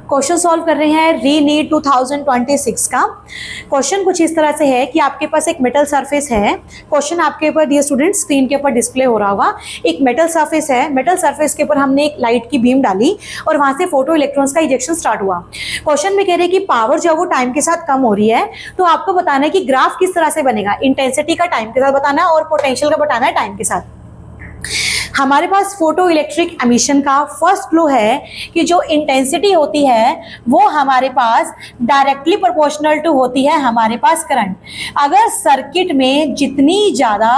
Question solve कर रहे हैं रीनीट 2026 का। क्वेश्चन कुछ इस तरह से है कि आपके पास एक मेटल सरफेस है। क्वेश्चन आपके ऊपर डियर स्टूडेंट स्क्रीन के ऊपर डिस्प्ले हो रहा होगा। एक मेटल सरफेस है, मेटल सरफेस के ऊपर हमने एक लाइट की बीम डाली और वहां से फोटो इलेक्ट्रॉन्स का इजेक्शन स्टार्ट हुआ। क्वेश्चन में कह रहे हैं कि पावर जो है वो टाइम के साथ कम हो रही है, तो आपको बताना है कि ग्राफ किस तरह से बनेगा। इंटेंसिटी का टाइम के साथ बताना है और पोटेंशियल का बताना है टाइम के साथ। हमारे पास फोटो इलेक्ट्रिक एमिशन का फर्स्ट लॉ है कि जो इंटेंसिटी होती है वो हमारे पास डायरेक्टली प्रोपोर्शनल टू होती है हमारे पास करंट। अगर सर्किट में जितनी ज़्यादा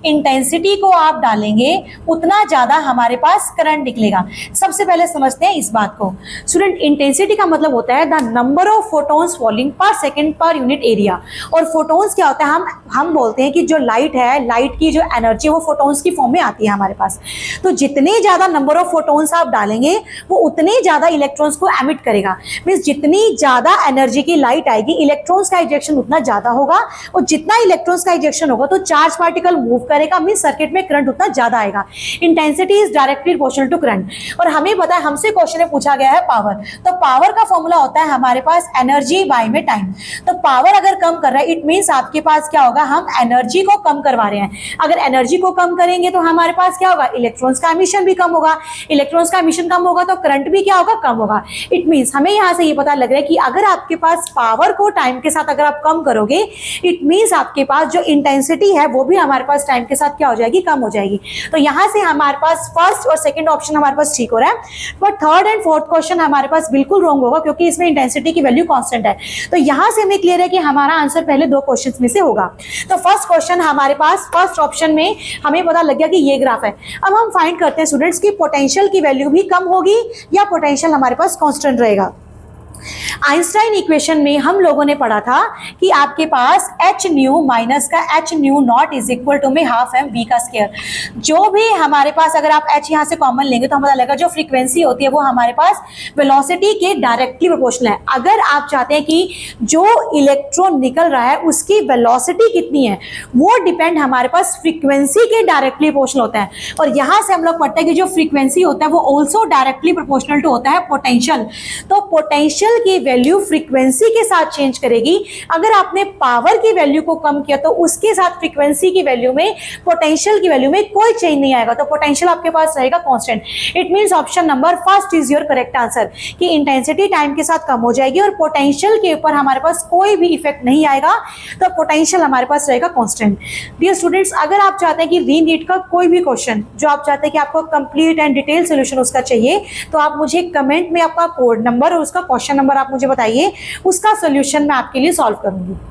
इंटेंसिटी को आप डालेंगे उतना ज़्यादा हमारे पास करंट निकलेगा। सबसे पहले समझते हैं इस बात को। स्टूडेंट, इंटेंसिटी का मतलब होता है the number of photons falling पर सेकेंड पर यूनिट एरिया। और फोटोन्स क्या होता है, हम बोलते हैं कि जो लाइट है, लाइट की जो एनर्जी वो फोटोन्स की फॉर्म में आती है हमारे पास। तो जितने ज्यादा नंबर ऑफ फोटोन्स आप डालेंगे वो उतने ज्यादा इलेक्ट्रॉन्स को एमिट करेगा। मींस जितनी ज्यादा एनर्जी की लाइट आएगी, इलेक्ट्रॉन्स का इजेक्शन उतना ज्यादा होगा, और जितना इलेक्ट्रॉन्स का इजेक्शन होगा तो चार्ज पार्टिकल मूव करेगा, मींस सर्किट में करंट उतना ज्यादा आएगा। Intensity is directly proportional to current. और हमें पता है, हमसे क्वेश्चन में पूछा गया है पावर, तो पावर का फॉर्मूला होता है हमारे पास एनर्जी बाय में टाइम। तो पावर अगर कम कर रहा है, इट मींस आपके पास क्या होगा, हम एनर्जी को कम करवा रहे हैं। अगर एनर्जी को कम करेंगे तो हमारे पास क्या होगा, इलेक्ट्रॉन्स का एमिशन भी कम होगा। इलेक्ट्रॉन्स का एमिशन कम होगा तो करंट भी क्या होगा, कम होगा। इट मींस हमें यहां से ये पता लग रहा है कि अगर आपके पास पावर को टाइम के साथ अगर आप कम करोगे, इट मींस आपके पास जो इंटेंसिटी है वो भी हमारे पास टाइम के साथ क्या हो जाएगी, कम हो जाएगी। तो यहां से हमारे पास फर्स्ट और सेकंड ऑप्शन हमारे पास ठीक हो रहा है, but third and fourth question हमारे पास बिल्कुल रॉन्ग होगा, क्योंकि इसमें इंटेंसिटी की वैल्यू कांस्टेंट है। तो यहां से हमें क्लियर है कि हमारा आंसर पहले दो क्वेश्चन में से होगा। तो फर्स्ट क्वेश्चन हमारे पास फर्स्ट ऑप्शन में हमें पता लग गया कि ये ग्राफ है। अब हम फाइंड करते हैं स्टूडेंट्स की पोटेंशियल की वैल्यू भी कम होगी या पोटेंशियल हमारे पास कांस्टेंट रहेगा। आइंस्टाइन इक्वेशन में हम लोगों ने पढ़ा था कि आपके पास एच न्यू माइनस का h nu naught is equal to में हाफ एम वी का स्क्वायर। जो भी हमारे पास अगर आप एच यहां से कॉमन लेंगे तो हमें पता लगेगा जो फ्रीक्वेंसी होती है वो हमारे पास वेलोसिटी के डायरेक्टली प्रोपोर्शनल है। अगर आप चाहते हैं कि जो इलेक्ट्रॉन निकल रहा है उसकी वेलोसिटी कितनी है, वो डिपेंड हमारे पास फ्रीक्वेंसी के डायरेक्टली प्रोपोर्शनल होता है। और यहां से हम लोग पढ़ते हैं कि जो फ्रीक्वेंसी होता है वो ऑल्सो डायरेक्टली प्रोपोर्शनल टू होता है पोटेंशियल। तो पोटेंशियल की वैल्यू फ्रीक्वेंसी के साथ चेंज करेगी। अगर आपने पावर की वैल्यू को कम किया तो उसके साथ फ्रीक्वेंसी की वैल्यू में, पोटेंशियल की वैल्यू में कोई चेंज नहीं आएगा, तो पोटेंशियल आपके पास रहेगा constant. It means option number first is your correct answer कि इंटेंसिटी टाइम के साथ कम हो जाएगी और पोटेंशियल के ऊपर हमारे पास कोई भी इफेक्ट नहीं आएगा, तो पोटेंशियल हमारे पास रहेगा कांस्टेंट। डियर स्टूडेंट्स, अगर आप चाहते हैं कि रीनीट का कोई भी क्वेश्चन जो आप चाहते हैं कि आपको कंप्लीट एंड डिटेल सोल्यूशन उसका चाहिए, तो आप मुझे कमेंट में आपका कोड नंबर और उसका क्वेश्चन नंबर आप मुझे बताइए, उसका सोल्यूशन मैं आपके लिए सॉल्व करूंगी।